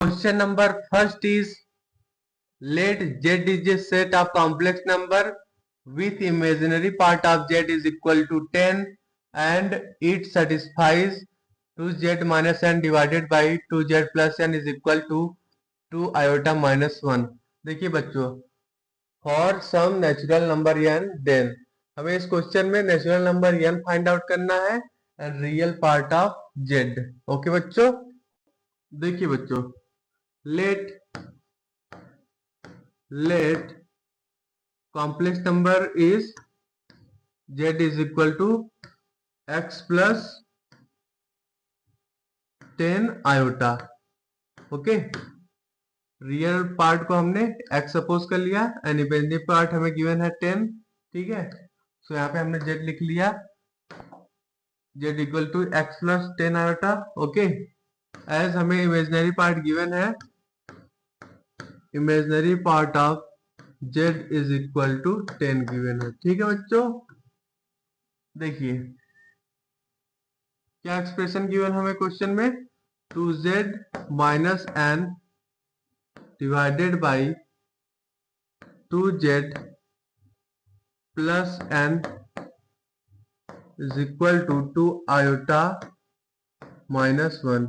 Question number first is, let Z is a set of complex number with imaginary part of Z is equal to 10 and it satisfies 2Z minus n divided by 2Z plus n is equal to 2 iota minus 1। देखिए बच्चों, for some natural number n then हमें इस question में natural number n find out करना है and real part of z। Okay बच्चों, देखिए बच्चों, let complex number is z is equal to x plus 10 iota। Okay, real part को हमने x सपोज कर लिया एंड इमेजिनरी पार्ट हमें गिवन है 10। ठीक है, सो यहाँ पे हमने z लिख लिया, z equal to x plus 10 iota। Okay, as हमें इमेजिनरी पार्ट गिवन है, imaginary part of z is equal to 10 given है। ठीक है बच्चों, देखिए क्या एक्सप्रेशन गिवन हमें क्वेश्चन में, 2z minus n divided by 2z plus n is equal to 2 iota minus 1।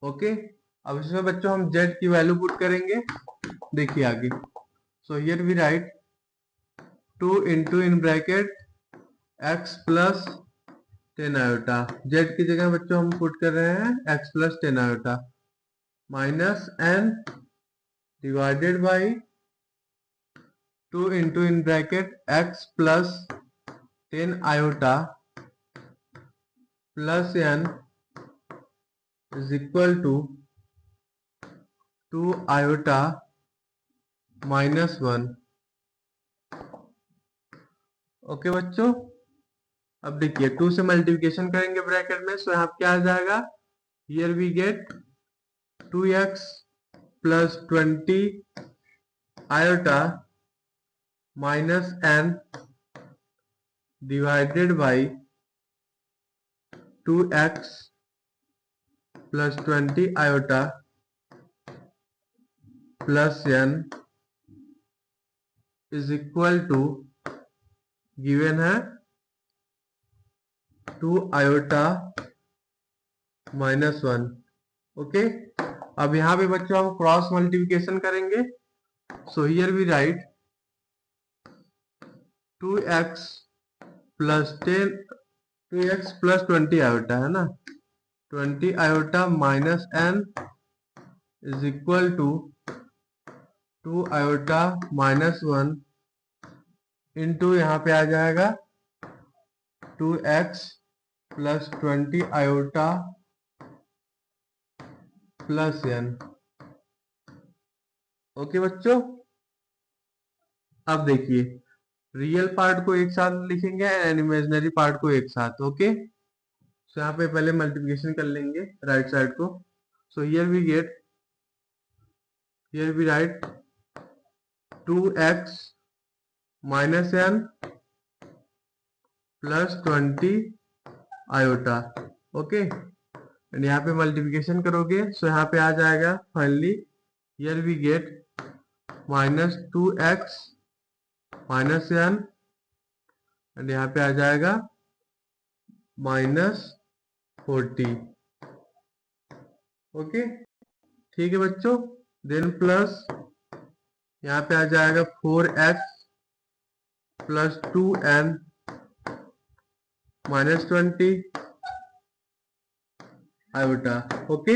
Okay, अब इसमें बच्चों हम z की वैल्यू पुट करेंगे। देखिए आगे, so here we write 2 into in bracket x plus 10 iota, z की जगह बच्चों हम पुट कर रहे हैं x plus 10 iota minus n divided by 2 into in bracket x plus 10 iota plus n is equal to 2 iota minus 1। Okay बच्चों, अब देखिए 2 से मल्टीप्लिकेशन करेंगे ब्रैकेट में, सो यहाँ क्या आ जाएगा, here we get 2x plus 20 iota minus n divided by 2x plus 20 iota plus n is equal to given है 2 आयोटा माइनस 1। ओके, अब यहां पे बच्चों हम क्रॉस मल्टीप्लिकेशन करेंगे, so here we write 2x plus 20 iota है ना, 20 iota minus n is equal to 2 iota minus 1 into यहाँ पे आ जाएगा 2x plus 20 iota plus n। Okay बच्चों, अब देखिए रियल पार्ट को एक साथ लिखेंगे एंड इमेजिनरी पार्ट को एक साथ। ओके, सो यहाँ पे पहले मल्टीप्लिकेशन कर लेंगे राइट साइड को, so here we write 2x minus n plus 20 iota. Okay, and यहाँ पे मल्टीप्लिकेशन करोगे, सो यहाँ पे आ जाएगा finally, here we get minus 2x minus n and यहाँ पे आ जाएगा माइनस 40। ओके, ठीक है बच्चों, देन प्लस यहाँ पे आ जाएगा 4x plus 2n minus 20 iota. Okay,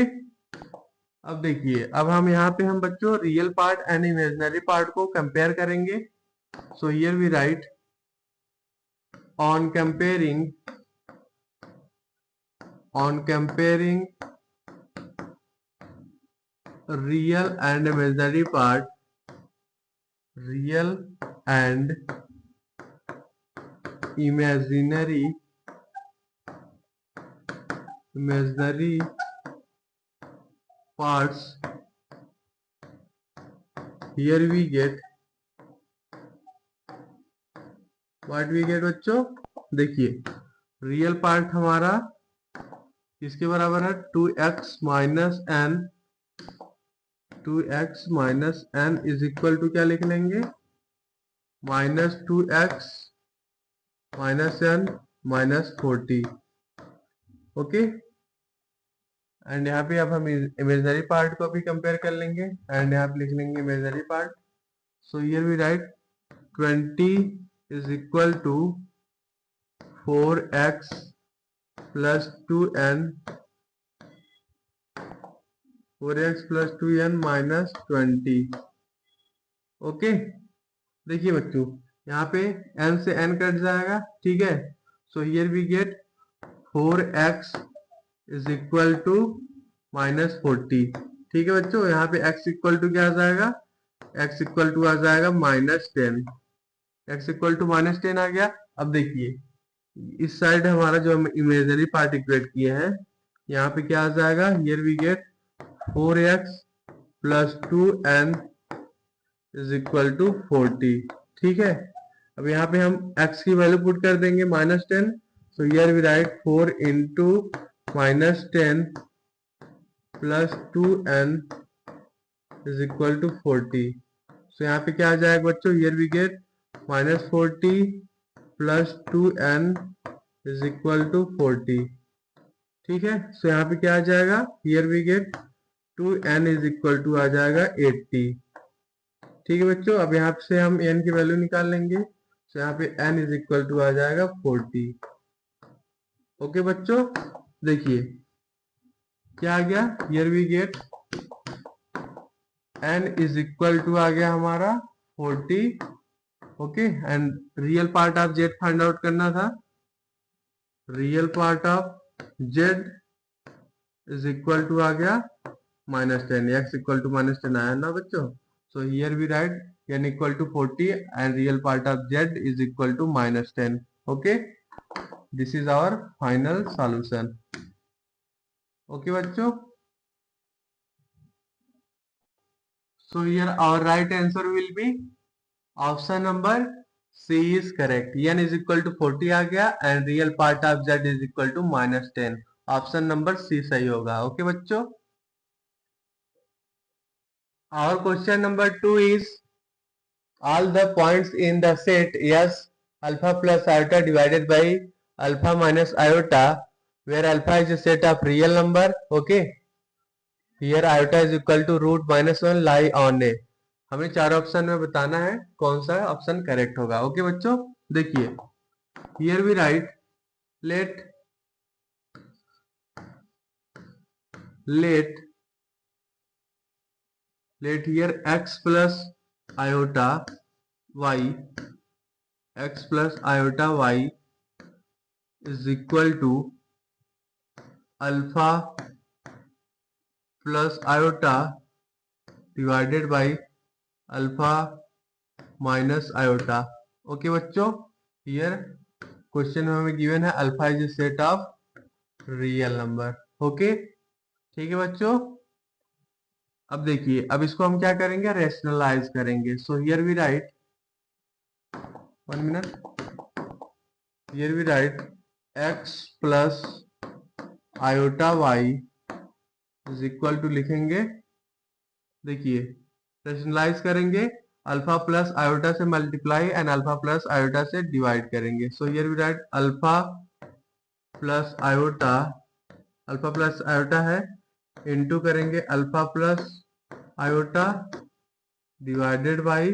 अब देखिए, अब हम यहाँ पे हम बच्चों real part and imaginary part को कंपेयर करेंगे, so here we write on comparing real and imaginary part, real and imaginary parts, here we get what we get बच्चों, देखिए रियल पार्ट हमारा किसके बराबर है, 2x minus n 2x minus n is equal to क्या लिख लेंगे, -2x minus n minus 40। Okay, and यहाँ पे अब हम इमेजिनरी पार्ट को भी कंपेयर कर लेंगे एंड यहाँ पे लिख लेंगे imaginary part. So here we write 20 is equal to 4x plus 2n 4x plus 2n minus 20। Okay, देखिए बच्चों यहाँ पे n से n कट जाएगा, ठीक है। So here we get 4x is equal to minus 40। ठीक है बच्चों, यहाँ पे x इक्वल टू क्या आ जाएगा, x इक्वल टू आ जाएगा -10। x इक्वल टू -10 आ गया। अब देखिए इस साइड हमारा जो हम इमेजिनरी पार्ट इक्वेट किए हैं, यहाँ पे क्या आ जाएगा, here we get 4x plus 2n is equal to 40। ठीक है, अब यहाँ पे हम x की वैल्यू पुट कर देंगे -10। So here we write 4 into -10 plus 2n is equal to 40। So यहाँ पे क्या आ जाएगा बच्चों, here we get -40 plus 2n is equal to 40। ठीक है, सो यहाँ पे क्या आ जाएगा, here we get 2n is equal to आ जाएगा 80। ठीक है बच्चों, अब यहाँ से हम n की वैल्यू निकाल लेंगे। तो यहाँ पे n इज इक्वल टू आ जाएगा 40। ओके बच्चों, देखिए क्या आ गया, here we get n is equal to आ गया हमारा 40। Okay, and real part of z find out करना था। Real part of z is equal to आ गया -10, x इक्वल टू -10 आया ना बच्चों। So here we write n equal to 40 and real part of z is equal to -10। Okay, this is our final solution. Okay बच्चों, so here our right answer will be option number C is correct. n is equal to 40 आ गया and real part of z is equal to -10। Option number C सही होगा। Okay बच्चों, our question number 2 is all the points in the set S alpha plus iota divided by alpha minus iota where alpha is a set of real number. Okay, here iota is equal to root -1 lie on A। हमें चार option में बताना है कौन सा option correct होगा। Okay बच्चों, देखिए here we write let here x plus iota y is equal to alpha plus iota divided by alpha minus iota। Okay बच्चों, हियर क्वेश्चन में हमें गिवन है alpha is a set of real number. Okay, ठीक है बच्चों, अब देखिए अब इसको हम क्या करेंगे, रेशनलाइज करेंगे। So here we write 1 minute, here we write x plus iota y is equal to लिखेंगे, देखिए रेशनलाइज करेंगे, अल्फा प्लस आयोटा से multiply and alpha plus iota से डिवाइड करेंगे। So here we write alpha plus iota है into करेंगे alpha plus iota divided by,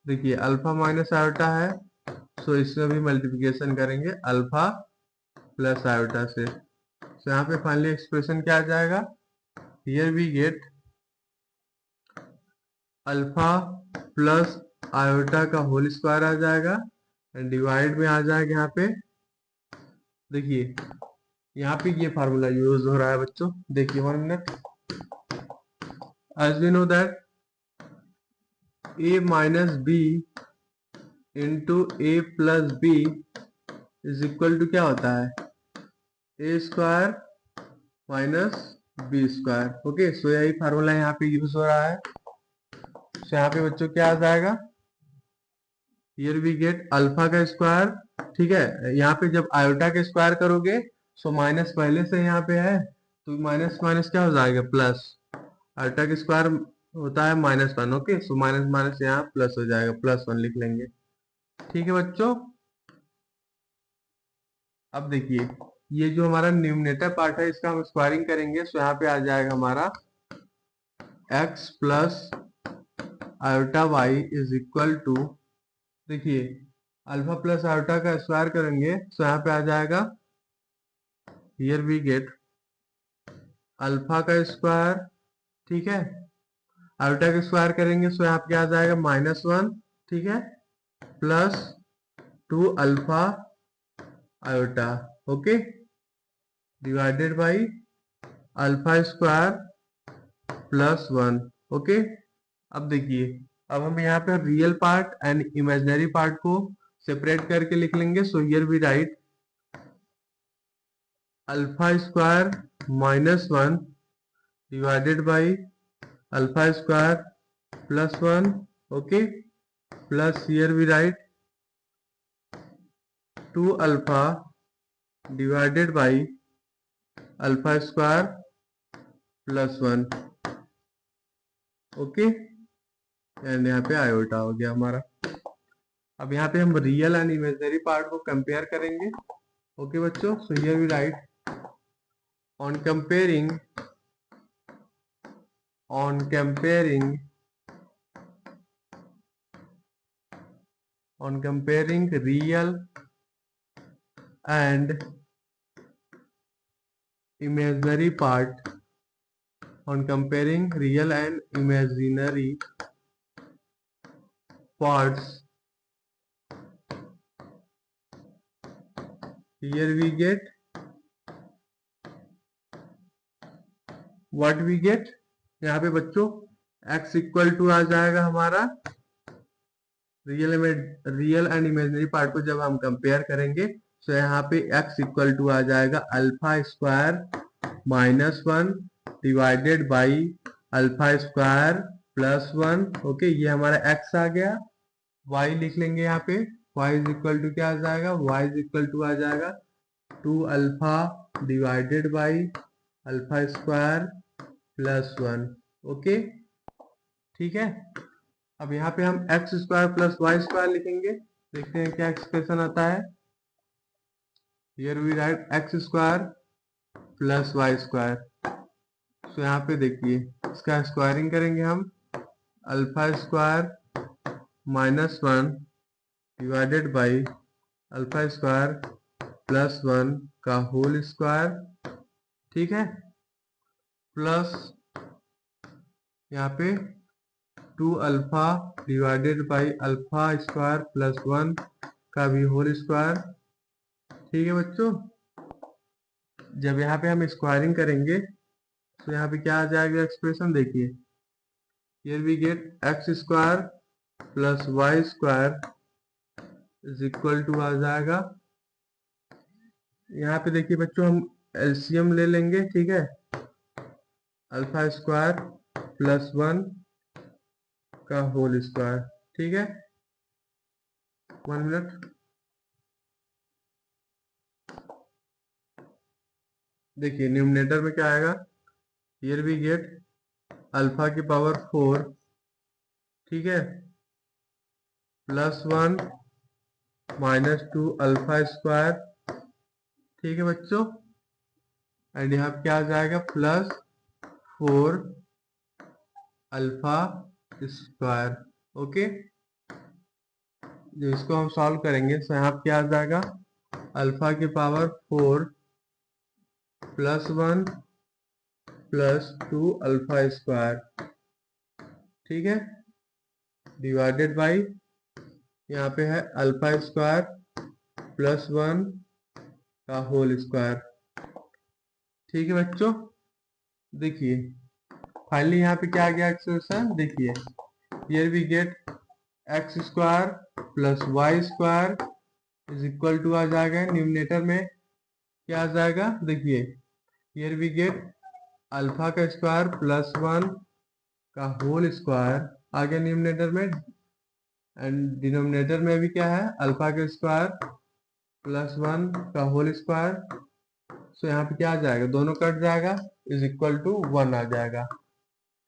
देखिए alpha minus iota है, सो इसमें भी मल्टीप्लिकेशन करेंगे अल्फा प्लस आयोटा से। सो यहाँ पे फाइनली एक्सप्रेशन क्या आ जाएगा, here we get alpha plus iota का होल स्क्वायर आ जाएगा एंड डिवाइड में आ जाएगा यहाँ पे, देखिए यहाँ पे ये फार्मूला यूज हो रहा है बच्चों। देखिए 1 minute, as we know that a minus B into A plus B is equal to क्या होता है, A square minus B square. Okay, so यही फार्मूला यहाँ पे यूज हो रहा है। सो यहाँ पे बच्चों क्या आ जाएगा, हियर वी गेट अल्फा का स्क्वायर। ठीक है, यहाँ पे जब आयोटा का स्क्वायर करोगे सो माइनस पहले से यहाँ पे है तो माइनस माइनस क्या हो जाएगा प्लस, आयोटा का स्क्वायर होता है -1। ओके, सो माइनस माइनस यहाँ प्लस हो जाएगा, +1 लिख लेंगे। ठीक है बच्चों, अब देखिए ये जो हमारा न्यूमरेटर पार्ट है इसका हम स्क्वायरिंग करेंगे, सो यहाँ पे आ जाएगा हमारा x plus iota y is equal to, देखिए अल्फा प्लस आयोटा का स्क्वायर करेंगे, सो यहाँ पे आ जाएगा, हियर वी गेट अल्फा का स्क्वायर, ठीक है, आयोटा का स्क्वायर करेंगे, सो यहाँ पे क्या आ जाएगा, -1, ठीक है, plus 2 alpha iota, okay, divided by alpha square plus 1, okay. अब देखिए, अब हम यहाँ पे real part and imaginary part को सेपरेट करके लिख लेंगे, so here we write alpha square -1 divided by alpha square plus 1, okay, plus here we write 2 alpha divided by alpha square plus 1, okay, and यहाँ पे आयोटा हो गया हमारा। अब यहाँ पे हम रियल एंड इमेजिनरी पार्ट को कंपेयर करेंगे, ओके बच्चों, so here we write on comparing real and imaginary part, on comparing real and imaginary parts, here we get what we get, यहाँ पे बच्चों x इक्वल टू आ जाएगा हमारा, real and imaginary part को जब हम कंपेयर करेंगे, तो यहाँ पे x इक्वल टू आ जाएगा alpha square -1 divided by alpha square plus 1, okay, ये हमारा x आ गया। y लिख लेंगे यहाँ पे, y इज इक्वल टू क्या आ जाएगा, y इज इक्वल टू आ जाएगा 2 alpha divided by alpha square plus 1, okay, ठीक है। अब यहाँ पे हम X square plus Y square लिखेंगे, देखते हैं क्या एक्सप्रेशन आता है। Here we write X square plus Y square, so यहाँ पे देखिए इसका स्क्वायरिंग करेंगे हम, alpha square -1 divided by alpha square plus 1 का होल स्क्वायर, ठीक है, प्लस यहाँ पे 2 alpha divided by alpha square plus 1 का भी होल स्क्वायर, ठीक है बच्चों। जब यहाँ पे हम स्क्वायरिंग करेंगे तो यहाँ पे क्या आ जाएगा एक्सप्रेशन, देखिए here we get x square plus Y square is equal to आ जाएगा, यहाँ पे देखिए बच्चों हम एलसीएम ले लेंगे, ठीक है, अल्फा स्क्वायर प्लस 1 का होल स्क्वायर, ठीक है, 1 मिनट, देखिए न्यूमरेटर में क्या आएगा, हियर वी गेट अल्फा की पावर 4, ठीक है, प्लस 1 -2 अल्फा स्क्वायर, ठीक है बच्चों, एंड यहाँ पे क्या आ जाएगा प्लस 4 अल्फा स्क्वायर, ओके। जो इसको हम सॉल्व करेंगे तो यहाँ पे क्या आ जाएगा, अल्फा की power 4 plus 1 plus 2 alpha square, ठीक है, डिवाइडेड बाई यहाँ पे है अल्फा स्क्वायर प्लस 1 का होल स्क्वायर, ठीक है बच्चों। देखिए फाइनली यहाँ पे क्या आ गया एक्सप्रेशन, देखिए here we get x square plus Y square is equal to आ जाएगा, न्यूमरेटर में क्या आ जाएगा, देखिए हियर वी गेट अल्फा का स्क्वायर प्लस 1 का होल स्क्वायर आ गया न्यूमरेटर में, एंड डिनोमिनेटर में भी क्या है, अल्फा का स्क्वायर प्लस 1 का होल स्क्वायर, सो यहाँ पे क्या आ जाएगा, दोनों कट जाएगा, इज इक्वल टू 1 आ जाएगा,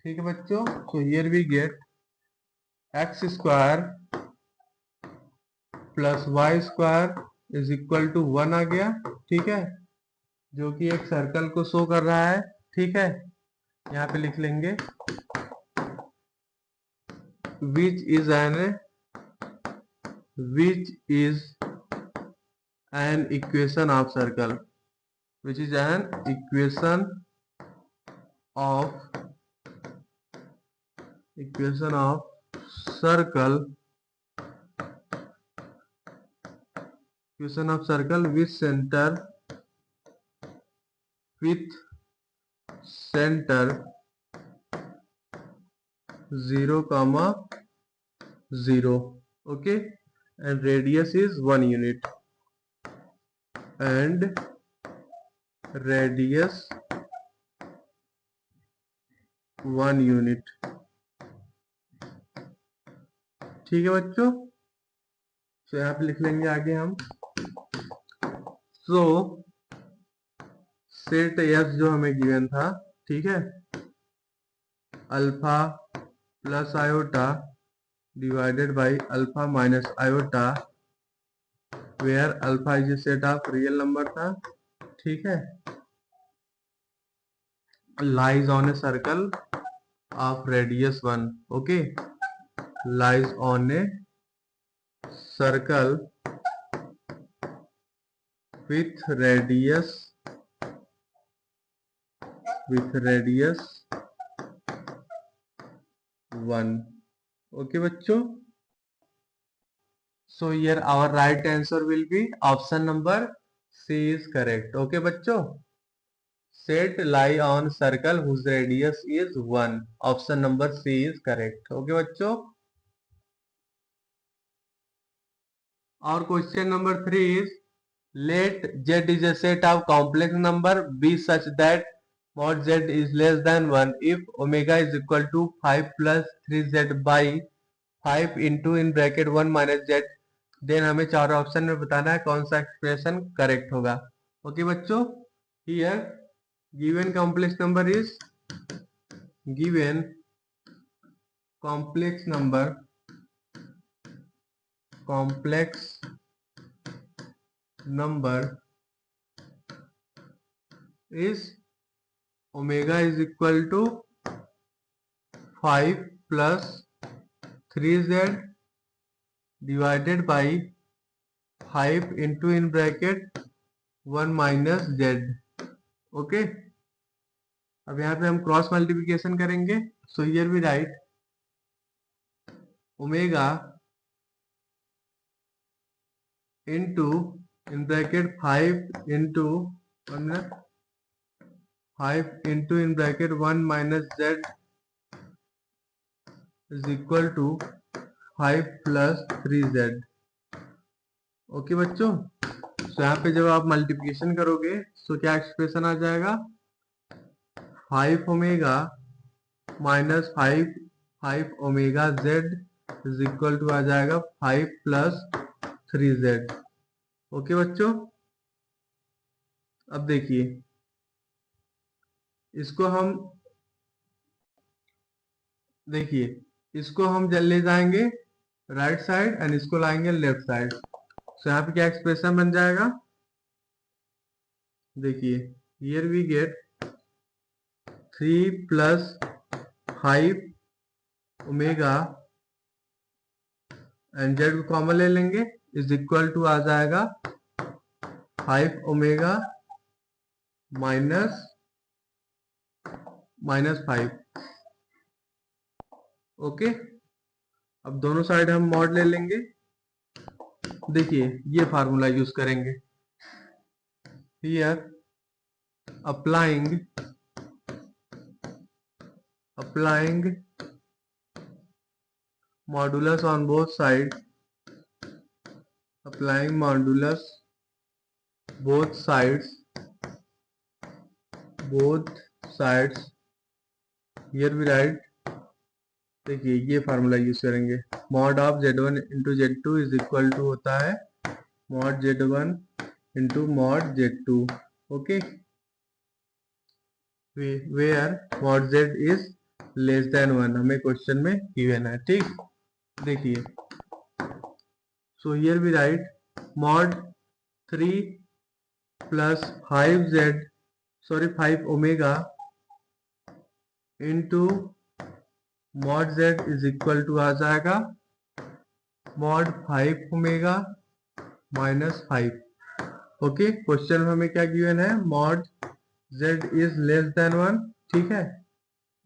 ठीक है बच्चों, so here we get x square plus Y square is equal to 1 आ गया। ठीक है, जो कि एक सर्कल को शो कर रहा है। ठीक है, यहाँ पे लिख लेंगे which is an equation of circle, which is an equation of circle with center 0, 0. Okay, and radius is 1 unit, and radius 1 unit. ठीक है बच्चों, तो यहाँ पे लिख लेंगे आगे हम। सो सेट एस जो हमें गिवन था, ठीक है, alpha plus iota divided by alpha minus iota, where alpha is a set of real number था। ठीक है, lies on a circle of radius 1। Okay, lies on a circle with radius 1। Okay बच्चों, so here our right answer will be option number C is correct. Okay बच्चों, set lie on circle whose radius is 1, option number C is correct. Okay बच्चों, और question number 3 is let z is a set of complex number be such that mod z is less than 1 if omega is equal to 5 plus 3z by 5 into in bracket 1 minus z, then हमें चारों option में बताना है कौन सा expression correct होगा। Okay बच्चों, here given complex number is given complex number is omega is equal to 5 plus 3z divided by 5 into in bracket 1 minus z। Okay, अब यहाँ पे हम क्रॉस मल्टीप्लिकेशन करेंगे। So here we write omega into in bracket 5 into in bracket 1 minus z is equal to 5 plus 3z। Okay बच्चों, तो यहाँ पे जब आप मल्टीप्लिकेशन करोगे तो क्या एक्सप्रेशन आ जाएगा, 5 omega minus 5 omega z is equal to आ जाएगा 5 प्लस 3z। ओके बच्चों, अब देखिए इसको हम ले जाएंगे राइट साइड एंड इसको लाएंगे लेफ्ट साइड। तो यहाँ पे क्या एक्सप्रेशन बन जाएगा, देखिए here we get 3 plus 5 omega and z को कॉमन ले लेंगे इज इक्वल टू आ जाएगा 5 ओमेगा माइनस 5। ओके, अब दोनों साइड हम मॉड ले लेंगे। देखिए ये फार्मूला यूज करेंगे, here applying modulus on both sides, applying modulus both sides, here we write, देखिए ये फार्मूला यूज करेंगे, mod of z1 into z2 is equal to होता है mod z1 into mod z2। Okay, where mod z is less than 1 हमें question में given है। ठीक, देखिए, so here we write mod 3 plus 5 omega into mod z is equal to आ जाएगा mod 5 omega minus 5। Okay, question में हमें क्या गिवन है, mod z is less than 1। ठीक है,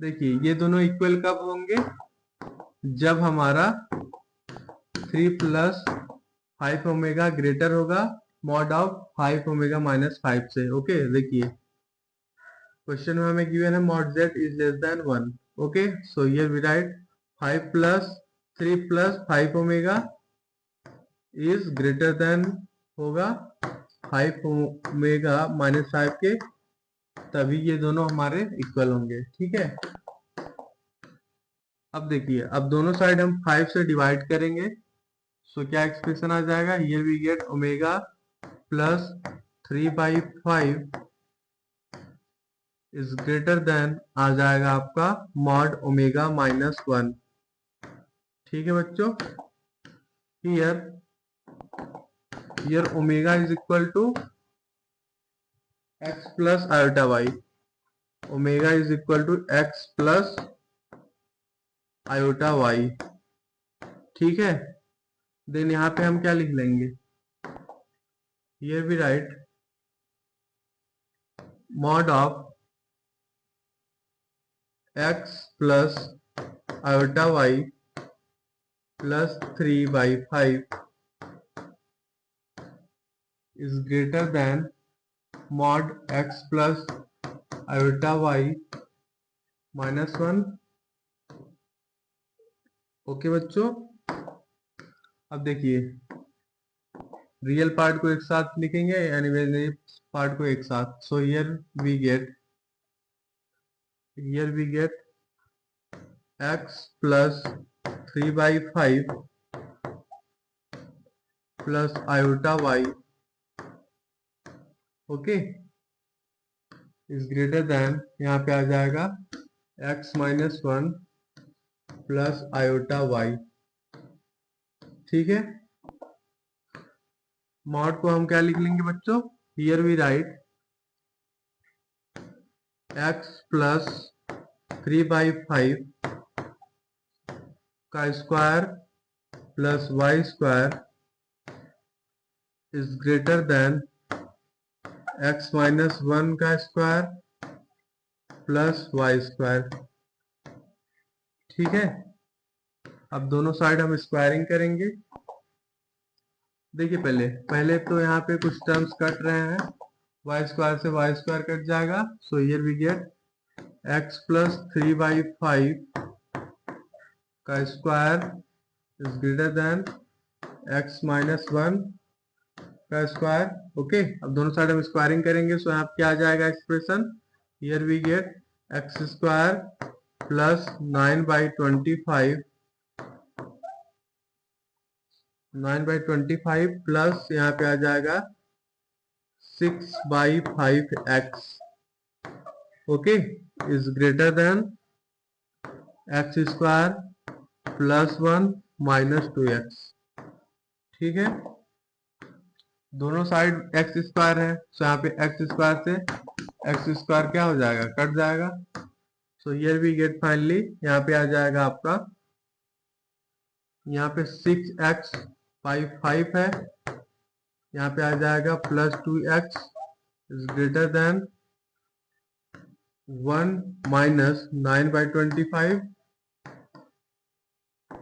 देखिए ये दोनों इक्वल कब होंगे, जब हमारा 3 प्लस 5 ओमेगा ग्रेटर होगा मॉड ऑफ 5 ओमेगा माइनस 5 से। ओके, देखिए क्वेश्चन में हमें गिवन है mod z is less than 1। Okay, so here we write 5 plus 3 plus 5 omega is greater than होगा 5 ओमेगा माइनस 5 के, तभी ये दोनों हमारे इक्वल होंगे। ठीक है, अब देखिए, अब दोनों साइड हम 5 से डिवाइड करेंगे, सो क्या एक्सप्रेशन आ जाएगा, here we get omega plus 3/5 is greater than आ जाएगा आपका मॉड ओमेगा माइनस 1। ठीक है बच्चों, here omega is equal to x plus iota y, omega is equal to x plus iota y। ठीक है, देन यहाँ पे हम क्या लिख लेंगे, here we write mod of x plus iota y plus 3/5 is greater than mod x plus iota y minus 1। Okay बच्चों, अब देखिए रियल पार्ट को एक साथ लिखेंगे यानी इमेजिनरी पार्ट को एक साथ। So here we get x plus 3/5 plus iota y, okay, is greater than, यहाँ पे आ जाएगा x minus 1 plus iota y। ठीक है, मॉड को हम क्या लिख लेंगे बच्चों, here we write x plus 3/5 का square plus y square is greater than x minus 1 का स्क्वायर प्लस y स्क्वायर। ठीक है, अब दोनों साइड हम स्क्वायरिंग करेंगे। देखिए पहले तो यहाँ पे कुछ टर्म्स कट रहे हैं, y स्क्वायर से y स्क्वायर कट जाएगा। So here we get x plus 3/5 का square is greater than x minus 1 का स्क्वायर। ओके, अब दोनों साइड हम स्क्वायरिंग करेंगे, सो यहाँ क्या आ जाएगा expression, here we get x square plus 9/25 प्लस यहाँ पे आ जाएगा 6/5x, okay, is greater than x square plus 1 minus 2x। ठीक है, दोनों साइड x स्क्वायर है, सो यहाँ पे x स्क्वायर से x स्क्वायर क्या हो जाएगा, कट जाएगा। So here we get finally, यहाँ पे आ जाएगा आपका, यहाँ पे 6x/5 है, यहाँ पे आ जाएगा plus 2x is greater than 1 minus 9/25।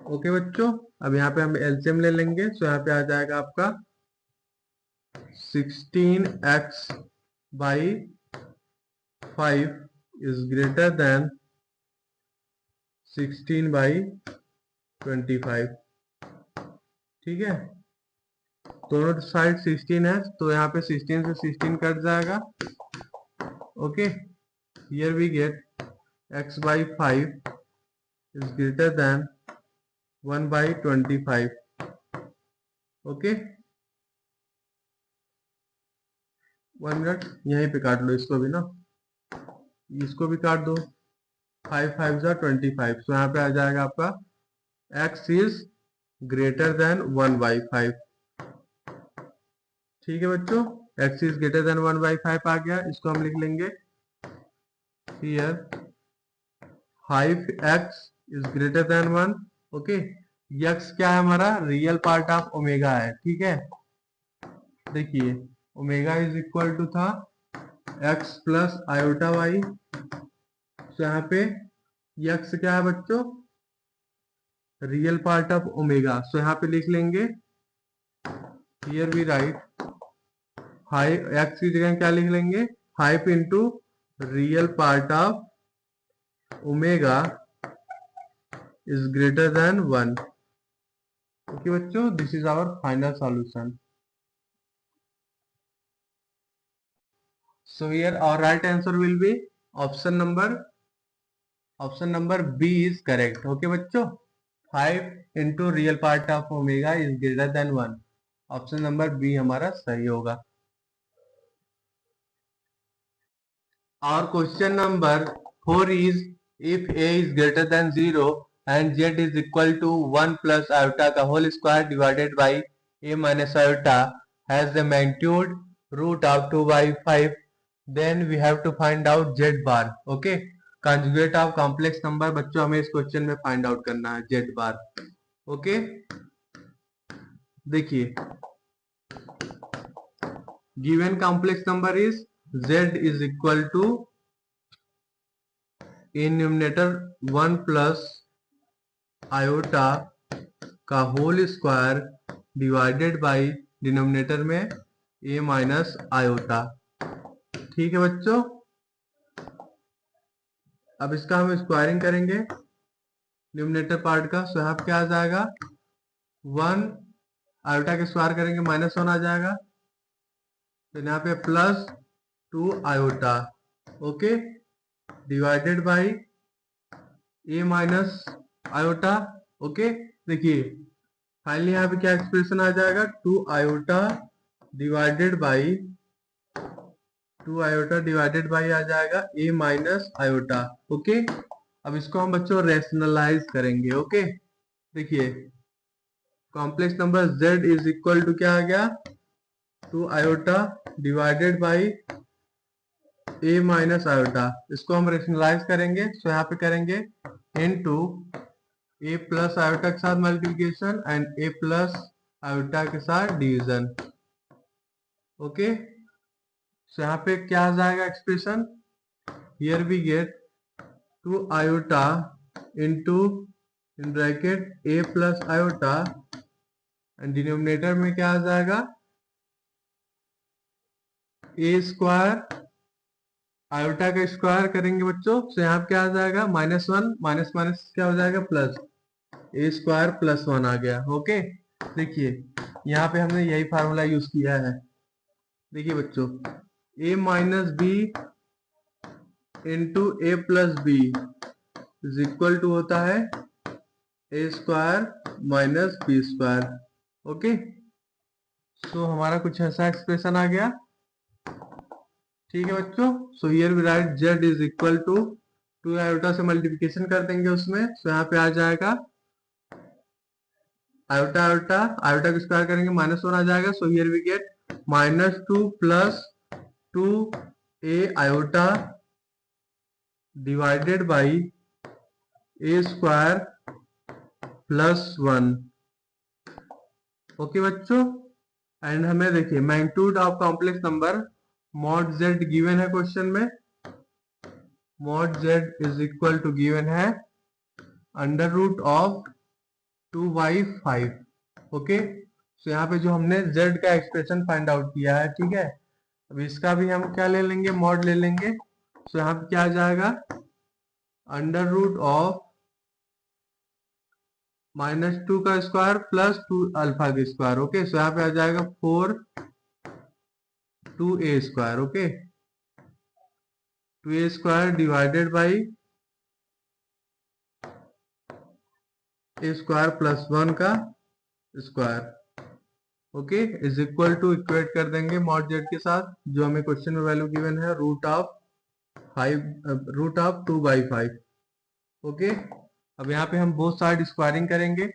Okay बच्चों, अब यहाँ पे हम एलसीएम ले लेंगे, सो यहाँ पे आ जाएगा आपका 16x/5 इज ग्रेटर देन 16/25। ठीक है, दोनों साइड 16 है, तो यहाँ पे 16 से 16 कट जाएगा। Okay, here we get x/5 is greater than 1/25। Okay, 1 minute यहीं पे काट लो, इसको भी ना, इसको भी काट दो। 5 5 जा 25, तो यहाँ पे आ जाएगा आपका x इज ग्रेटर देन 1/5। ठीक है बच्चों, x इज ग्रेटर देन 1/5 आ गया। इसको हम लिख लेंगे here 5x is greater than 1। Okay, x क्या है हमारा, रियल पार्ट ऑफ ओमेगा है। ठीक है, देखिए ओमेगा इज इक्वल टू था x प्लस आयोटा वाई। तो यहाँ पे x क्या है बच्चों, रियल पार्ट ऑफ ओमेगा। सो यहाँ पे लिख लेंगे हियर वी राइट 5, x की जगह क्या लिख लेंगे 5 into real part of omega is greater than 1। Okay बच्चों, this is our final solution. So here our right answer will be option number B is correct. Okay बच्चों, 5 into real part of omega is greater than 1. Option number B हमारा सही होगा। और question number 4 is if a is greater than 0 and z is equal to 1 plus iota का whole square divided by a minus iota has the magnitude root of 2/5, then we have to find out z bar. Okay, conjugate of complex number बच्चों हमें इस question में find out करना है z bar. Okay, देखिए given complex number is z is equal to in numerator 1 plus iota का whole square divided by denominator में a minus iota. ठीक है बच्चों, अब इसका हम स्क्वायरिंग करेंगे न्यूमरेटर पार्ट का। सो यहाँ क्या आ जाएगा 1 आयोटा के स्क्वायर करेंगे -1 आ जाएगा, फिर यहाँ पे plus 2 iota. Okay, divided by a minus iota. Okay, देखिए फाइनली यहाँ पे क्या एक्सप्रेशन आ जाएगा 2 आयोटा डिवाइडेड बाय आ जाएगा a माइनस आयोटा। ओके, अब इसको हम बच्चों रेशनलाइज करेंगे। ओके, देखिए complex number z is equal to क्या आ गया 2 iota divided by a minus iota. इसको हम रेशनलाइज करेंगे। सो यहाँ पे करेंगे इनटू a प्लस आयोटा के साथ multiplication and a plus iota के साथ डिवीजन। ओके, सो यहाँ पे क्या आ जाएगा expression, here we get 2 iota into in bracket a plus iota and denominator में क्या आ जाएगा a स्क्वायर, आयोटा का स्क्वायर करेंगे बच्चों। तो यहाँ पे क्या आ जाएगा -1 माइनस माइनस क्या हो जाएगा प्लस, a स्क्वायर प्लस 1 आ गया। ओके, देखिए यहाँ पे हमने यही फार्मूला यूज किया है। देखिए बच्चों a minus B into A plus B is equal to होता है a square minus B square. Okay, so हमारा कुछ ऐसा एक्सप्रेशन आ गया। ठीक है बच्चों, so here we write z is equal to 2 iota से मल्टीप्लिकेशन कर देंगे उसमें। सो यहाँ पे आ जाएगा आयोटा आयोटा आयोटा का स्क्वायर करेंगे -1 आ जाएगा। So here we get -2 plus 2 a iota divided by a square plus 1। Okay बच्चों, एंड हमें देखिए magnitude of complex number mod z given है क्वेश्चन में। Mod z is equal to given है under root of 2/5। Okay, so यहाँ पे जो हमने z का एक्सप्रेशन फाइंड आउट किया है। ठीक है, अब इसका भी हम क्या ले लेंगे, मॉड ले लेंगे। सो यहाँ पे क्या आ जाएगा अंडर रूट ऑफ -2 का स्क्वायर प्लस 2 अल्फा का स्क्वायर। ओके, सो यहाँ पे आ जाएगा 4 2a square. Okay, 2a square divided by a square plus 1 का square. Okay, is equal to equate कर देंगे मॉड z के साथ जो हमें क्वेश्चन में वैल्यू गिवन है रूट ऑफ 2/5। ओके, अब यहाँ पे हम बोथ साइड स्क्वायरिंग करेंगे,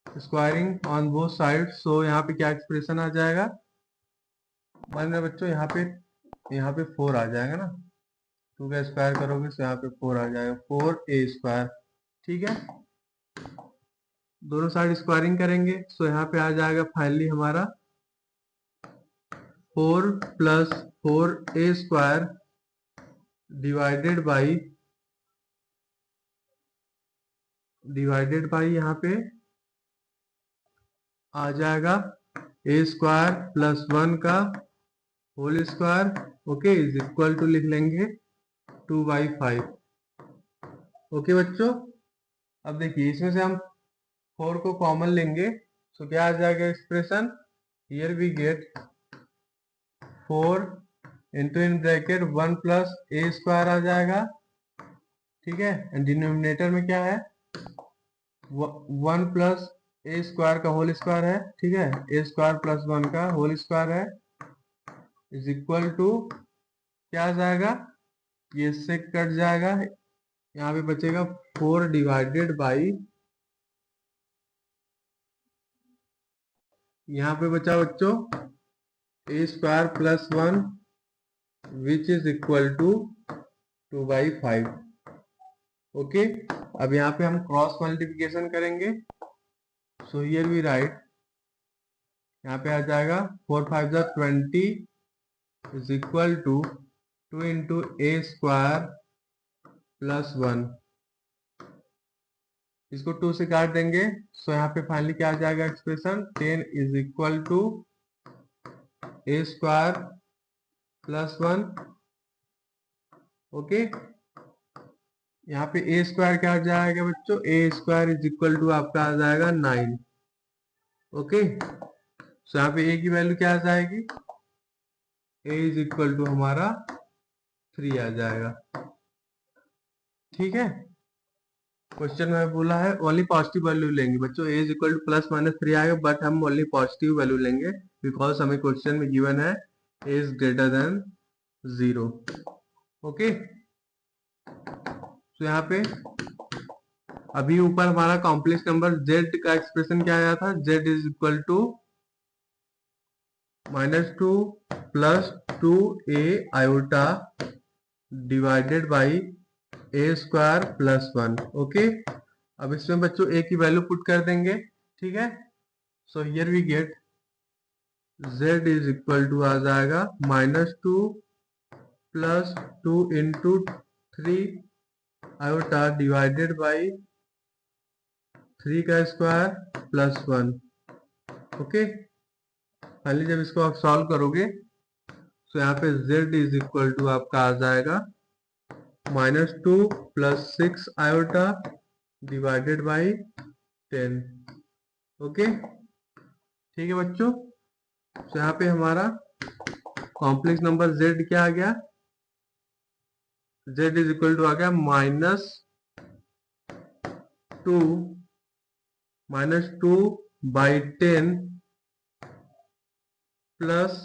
स्क्वायरिंग ऑन बोथ साइड। सो यहाँ पे क्या एक्सप्रेशन आ जाएगा, मान लो बच्चों यहाँ पे 4 आ जाएगा ना, 2 का स्क्वायर करोगे तो यहाँ पे 4 आ जाएगा, 4a²। ठीक है, दोनों साइड स्क्वायरिंग करेंगे, सो यहाँ पे आ जाएगा फाइनली हमारा 4 + 4a² डिवाइडेड बाई यहाँ पे आ जाएगा a² + 1 का whole square. Okay, is equal to लिख लेंगे 2/5। ओके बच्चों, अब देखिए इसमें से हम 4 को कॉमन लेंगे, तो क्या आ जाएगा expression, here we get 4 in bracket 1 + a² आ जाएगा। ठीक है, एंड डिनोमिनेटर में क्या है, 1 + a² का होल स्क्वायर है। ठीक है, a² + 1 का होल स्क्वायर है, इज इक्वल टू क्या आ जाएगा, ये इससे कट जाएगा, यहाँ पे बचेगा 4 डिवाइडेड बाई, यहाँ पे बचा बच्चों a² + 1 which is equal to 2/5। Okay, अब यहाँ पे हम क्रॉस मल्टीप्लिकेशन करेंगे, सो हियर वी राइट, यहाँ पे आ जाएगा 4 × 5 = 20 इज इक्वल टू 2 × a² + 1। इसको 2 से काट देंगे, सो यहाँ पे फाइनली क्या आ जाएगा expression, 10 is equal to a² + 1। Okay, यहाँ पे a² क्या आ जाएगा बच्चों, a² इज इक्वल टू आपका आ जाएगा 9। ओके, सो यहाँ पे a की वैल्यू क्या आ जाएगी, a इज इक्वल टू हमारा 3 आ जाएगा। ठीक है, क्वेश्चन में बोला है ओनली पॉजिटिव वैल्यू लेंगे बच्चों, a इज इक्वल टू +-3 आएगा, बट हम ओनली पॉजिटिव वैल्यू लेंगे बिकॉज हमें क्वेश्चन में गिवन है a is greater than 0। Okay, तो यहाँ पे अभी ऊपर हमारा कॉम्प्लेक्स नंबर z का एक्सप्रेशन क्या आया था, z is equal to -2 + 2a divided by a² + 1। Okay, अब इसमें बच्चों a की वैल्यू पुट कर देंगे। ठीक है, so here we get z is equal to आ जाएगा -2 + 2 × 3 डिवाइडेड बाई 3 का स्क्वायर + 1। ओके, फाइनली जब इसको आप सॉल्व करोगे तो यहाँ पे z इज इक्वल टू आपका आ जाएगा -2 + 6 आयोटा डिवाइडेड बाई 10। ओके, ठीक है बच्चों, तो यहाँ पे हमारा कॉम्प्लेक्स नंबर z क्या आ गया, z इज इक्वल टू आ गया -2/10 +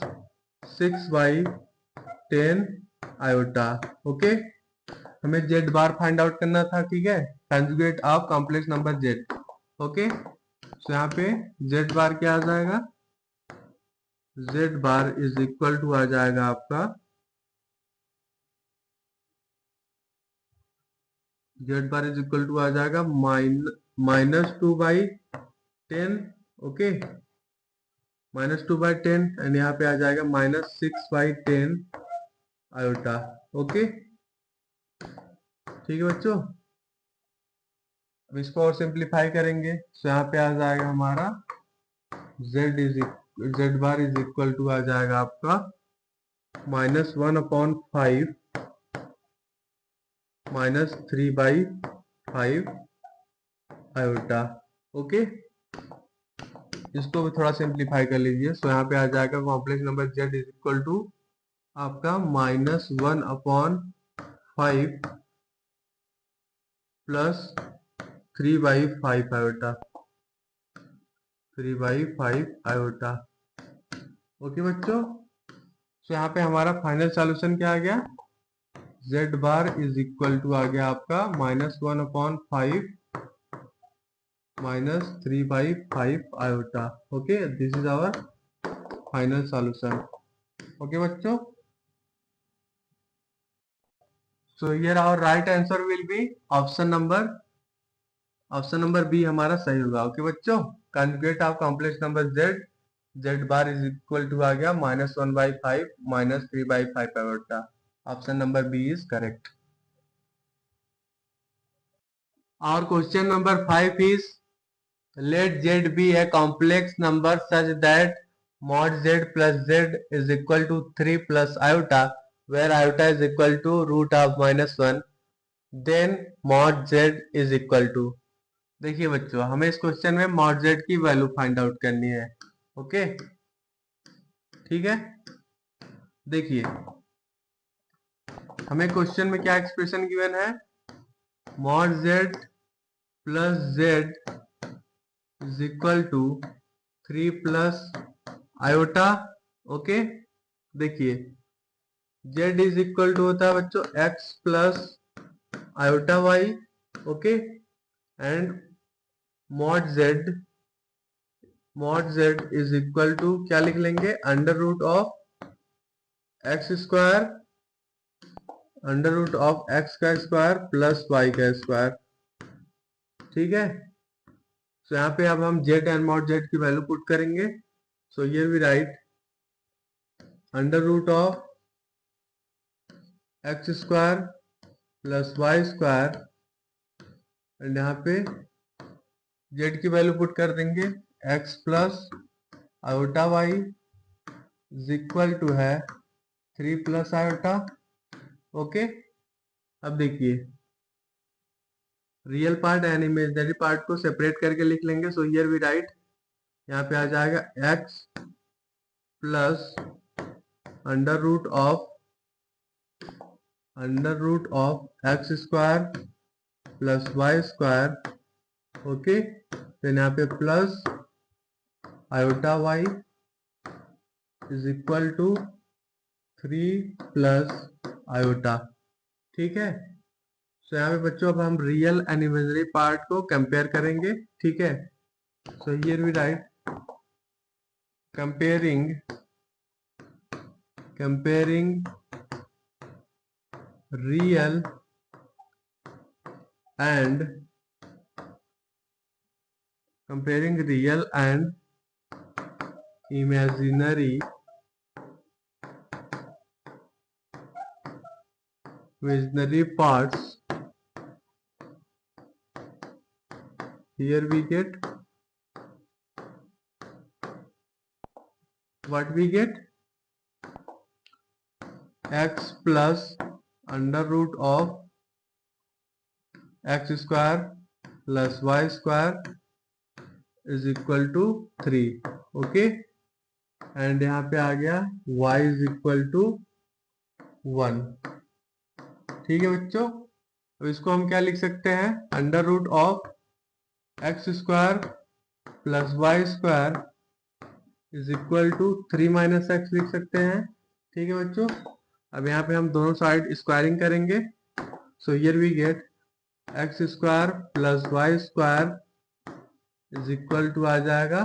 6/10 आयोटा। ओके, हमें z बार फाइंड आउट करना था। ठीक है, conjugate of complex number z। Okay, तो यहाँ पे z बार क्या आ जाएगा, z bar is equal to आ जाएगा आपका, z bar is equal to आ जाएगा -2/10। ओके, -2/10 एंड यहाँ पे आ जाएगा -6/10 आयोटा। ओके, ठीक है बच्चों, अब इसको और सिंप्लीफाई करेंगे, तो यहाँ पे आ जाएगा हमारा z bar is equal to आ जाएगा आपका -1/5 -3/5 आयोटा। ओके, इसको भी थोड़ा सिंप्लीफाई कर लीजिए, सो यहाँ पे आ जाएगा complex number z is equal to आपका -1/5 + 3/5 आयोटा, 3/5 आयोटा। ओके बच्चों, तो यहाँ पे हमारा फाइनल सॉल्यूशन क्या आ गया, Z bar is equal to आ गया आपका -1/5 -3/5 iota. Okay, this is our final solution. Okay बच्चों, so here our right answer will be option number B हमारा सही होगा। ओके बच्चों, conjugate of complex number Z, Z bar is equal to आ गया -1/5 -3/5 iota. Option number B is correct. और question number 5 is let z be a complex number such that mod z plus z is equal to 3 plus iota, where iota is equal to root of -1, then mod z is equal to। देखिए बच्चों, हमें इस question में mod z की value find out करनी है। Okay, ठीक है। देखिए हमें क्वेश्चन में क्या एक्सप्रेशन गिवन है, mod z plus z is equal to 3 plus iota. Okay, देखिए z इज इक्वल टू होता है बच्चों x plus iota y। Okay, and mod z is equal to क्या लिख लेंगे, under root of x square, under root of x का square plus y का square. ठीक है, सो यहाँ पे अब हम z एंड मॉड z की वैल्यू पुट करेंगे। So here we write under root of x square plus Y square, and यहाँ पे z की वैल्यू पुट कर देंगे x plus iota y is equal to है 3 प्लस आयोटा। ओके, अब देखिए real part and imaginary part को separate करके लिख लेंगे। सो हियर वी राइट, यहाँ पे आ जाएगा x plus under root of x square plus Y square. Okay, फिर यहाँ पे plus iota y is equal to 3 plus iota. ठीक है, सो यहाँ पे बच्चों अब हम रियल एंड इमेजिनरी पार्ट को कंपेयर करेंगे। ठीक है, so here we write comparing real and imaginary parts। Here we get what we get, x plus under root of x square plus y square is equal to 3। Okay, and यहाँ पे आ गया y is equal to 1। ठीक है बच्चों, अब इसको हम क्या लिख सकते हैं, under root of x square plus Y square is equal to 3 minus x लिख सकते हैं। ठीक है बच्चों, अब यहाँ पे हम दोनों साइड स्क्वायरिंग करेंगे। So here we get x square plus Y square is equal to आ जाएगा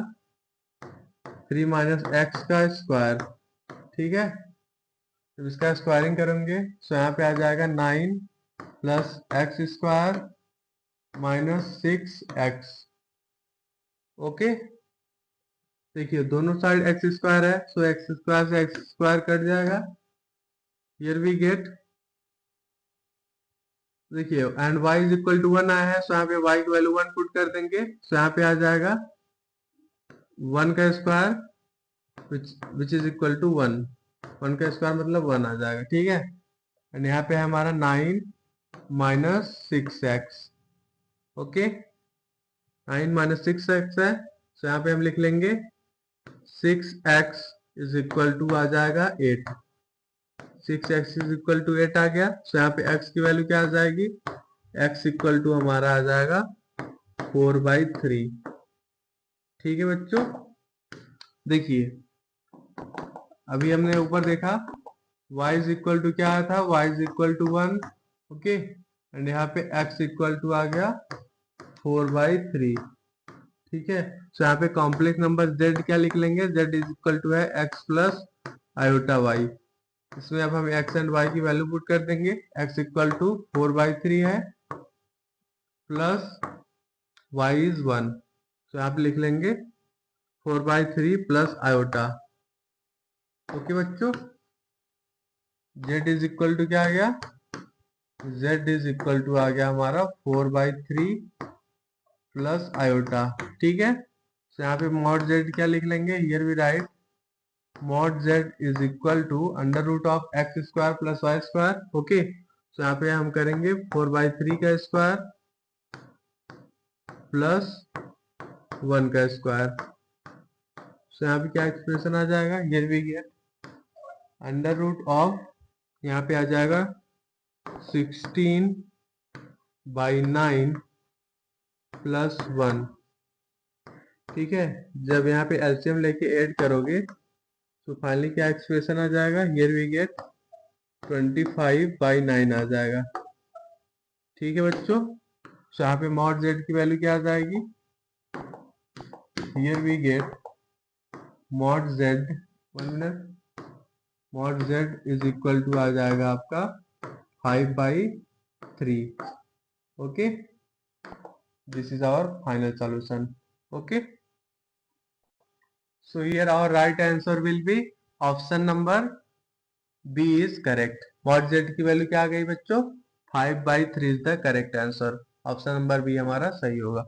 3 माइनस एक्स का स्क्वायर। ठीक है, जब इसका स्क्वायरिंग करेंगे तो यहाँ पे आ जाएगा 9 plus x square minus 6x। Okay, देखिए दोनों साइड एक्स स्क्वायर है, सो एक्स स्क्वायर से एक्स स्क्वायर कट जाएगा। हियर वी गेट, देखिए and y is equal to 1 आया है, सो यहाँ पे y की वैल्यू 1 पुट कर देंगे। सो यहाँ पे आ जाएगा 1 का square which is equal to 1। 1 का स्क्वायर मतलब 1 आ जाएगा। ठीक है, एंड यहाँ पे हमारा 9 minus 6x। Okay, 9 minus 6x है, सो यहाँ पे हम लिख लेंगे 6x इज इक्वल टू आ जाएगा 8। 6x इज इक्वल टू 8 आ गया, सो यहाँ पे x की वैल्यू क्या आ जाएगी, x इक्वल टू हमारा आ जाएगा 4/3। ठीक है बच्चों, देखिए अभी हमने ऊपर देखा y इज इक्वल टू क्या आया था, y is equal to 1, okay, and यहाँ पे x इक्वल टू आ गया 4/3, ठीक है। तो यहाँ पे कॉम्प्लेक्स नंबर z क्या लिख लेंगे, z इज इक्वल टू है x प्लस आयोटा y। इसमें अब हम x एंड y की वैल्यू पुट कर देंगे, x इक्वल टू 4/3 है प्लस y इज 1, तो यहाँ पे लिख लेंगे 4/3 प्लस आयोटा, ओके बच्चों। z इज इक्वल टू क्या आ गया, z इज इक्वल टू आ गया हमारा 4/3 प्लस आयोटा, ठीक है। तो यहाँ पे मॉड z क्या लिख लेंगे, here we write mod z is equal to under root of x square plus Y square, okay. तो यहाँ पे हम करेंगे 4/3 का स्क्वायर प्लस 1 का स्क्वायर। तो यहाँ पे क्या एक्सप्रेशन आ जाएगा, here we get under root of, यहाँ पे आ जाएगा 16/9 प्लस 1, ठीक है। जब यहाँ पे एलसीएम लेके ऐड करोगे तो फाइनली क्या एक्सप्रेशन आ जाएगा, हियर वी गेट 25/9 आ जाएगा, ठीक है बच्चों। तो यहाँ पे मॉड जेड की वैल्यू क्या आ जाएगी, here we get mod Z, 1 minute, mod Z is equal to आ जाएगा आपका 5/3, okay. This is our final solution, okay. So here our right answer will be option number B is correct. Mod Z की value क्या आ गई बच्चों, 5/3 is the correct answer. Option number B हमारा सही होगा।